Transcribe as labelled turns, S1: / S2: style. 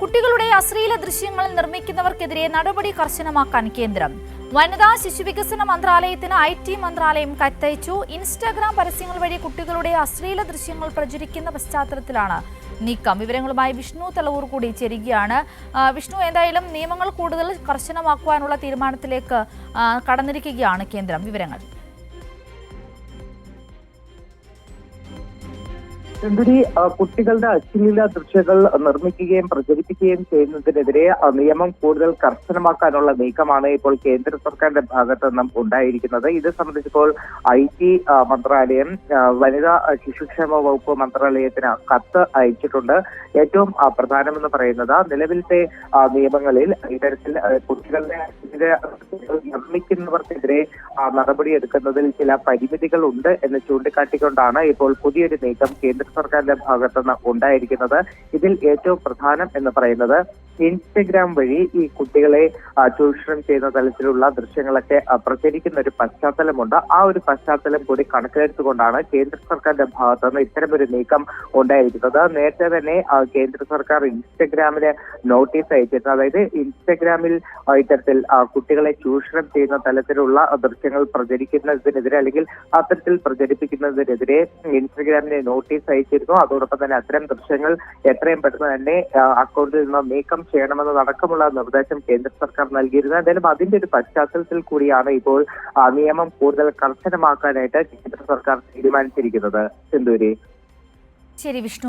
S1: കുട്ടികളുടെ അശ്ലീല ദൃശ്യങ്ങൾ നിർമ്മിക്കുന്നവർക്കെതിരെ നടപടി കർശനമാക്കാൻ കേന്ദ്രം. വനിതാ ശിശുവികസന മന്ത്രാലയത്തിന് IT മന്ത്രാലയം കത്തയച്ചു. ഇൻസ്റ്റാഗ്രാം പരസ്യങ്ങൾ വഴി കുട്ടികളുടെ അശ്ലീല ദൃശ്യങ്ങൾ പ്രചരിക്കുന്ന പശ്ചാത്തലത്തിലാണ് നീക്കം. വിവരങ്ങളുമായി വിഷ്ണു തലവൂർ കൂടി ചേരുകയാണ്. വിഷ്ണു, എന്തായാലും നിയമങ്ങൾ കൂടുതൽ കർശനമാക്കുവാനുള്ള തീരുമാനത്തിലേക്ക് കടന്നിരിക്കുകയാണ് കേന്ദ്രം. വിവരങ്ങൾ.
S2: കുട്ടികളുടെ അശ്ലീല ദൃശ്യങ്ങൾ നിർമ്മിക്കുകയും പ്രചരിപ്പിക്കുകയും ചെയ്യുന്നതിനെതിരെ നിയമം കൂടുതൽ കർശനമാക്കാനുള്ള നീക്കമാണ് ഇപ്പോൾ കേന്ദ്ര സർക്കാരിന്റെ ഭാഗത്ത് നിന്നും ഉണ്ടായിരിക്കുന്നത്. ഇത് സംബന്ധിച്ചപ്പോൾ IT മന്ത്രാലയം വനിതാ ശിശുക്ഷേമ വകുപ്പ് മന്ത്രാലയത്തിന് കത്ത് അയച്ചിട്ടുണ്ട്. ഏറ്റവും പ്രധാനമെന്ന് പറയുന്നത് നിലവിലത്തെ നിയമങ്ങളിൽ ഇത്തരത്തിൽ കുട്ടികളുടെ നിർമ്മിക്കുന്നവർക്കെതിരെ നടപടിയെടുക്കുന്നതിൽ ചില പരിമിതികൾ ഉണ്ട് എന്ന് ചൂണ്ടിക്കാട്ടിക്കൊണ്ടാണ് ഇപ്പോൾ പുതിയൊരു നീക്കം കേന്ദ്ര സർക്കാരിന്റെ ഭാഗത്തുനിന്ന് ഉണ്ടായിരിക്കുന്നത്. ഇതിൽ ഏറ്റവും പ്രധാനം എന്ന് പറയുന്നത് ഇൻസ്റ്റഗ്രാം വഴി ഈ കുട്ടികളെ ചൂഷണം ചെയ്യുന്ന തലത്തിലുള്ള ദൃശ്യങ്ങളൊക്കെ പ്രചരിക്കുന്ന ഒരു പശ്ചാത്തലമുണ്ട്. ആ ഒരു പശ്ചാത്തലം കൂടി കണക്കിലെടുത്തുകൊണ്ടാണ് കേന്ദ്ര സർക്കാരിന്റെ ഭാഗത്തുനിന്ന് ഇത്തരമൊരു നീക്കം ഉണ്ടായിരിക്കുന്നത്. നേരത്തെ തന്നെ കേന്ദ്ര സർക്കാർ ഇൻസ്റ്റഗ്രാമിന് നോട്ടീസ് അയച്ചിട്ടുണ്ട്. അതായത് ഇൻസ്റ്റഗ്രാമിൽ ഇത്തരത്തിൽ കുട്ടികളെ ചൂഷണം ചെയ്യുന്ന തലത്തിലുള്ള ദൃശ്യങ്ങൾ പ്രചരിക്കുന്നതിനെതിരെ അല്ലെങ്കിൽ അത്തരത്തിൽ പ്രചരിപ്പിക്കുന്നതിനെതിരെ ഇൻസ്റ്റഗ്രാമിന് നോട്ടീസ് അയച്ചിരുന്നു. അതോടൊപ്പം തന്നെ അത്തരം ദൃശ്യങ്ങൾ എത്രയും പെട്ടെന്ന് തന്നെ അക്കൗണ്ടിൽ നിന്ന് നീക്കം ചെയ്യണമെന്നതടക്കമുള്ള നിർദ്ദേശം കേന്ദ്ര സർക്കാർ നൽകിയിരുന്നു. എന്തായാലും അതിന്റെ ഒരു പശ്ചാത്തലത്തിൽ കൂടിയാണ് ഇപ്പോൾ നിയമം കൂടുതൽ കർശനമാക്കാനായിട്ട് കേന്ദ്ര സർക്കാർ തീരുമാനിച്ചിരിക്കുന്നത്. സിന്ധൂരി.
S1: ശരി വിഷ്ണു.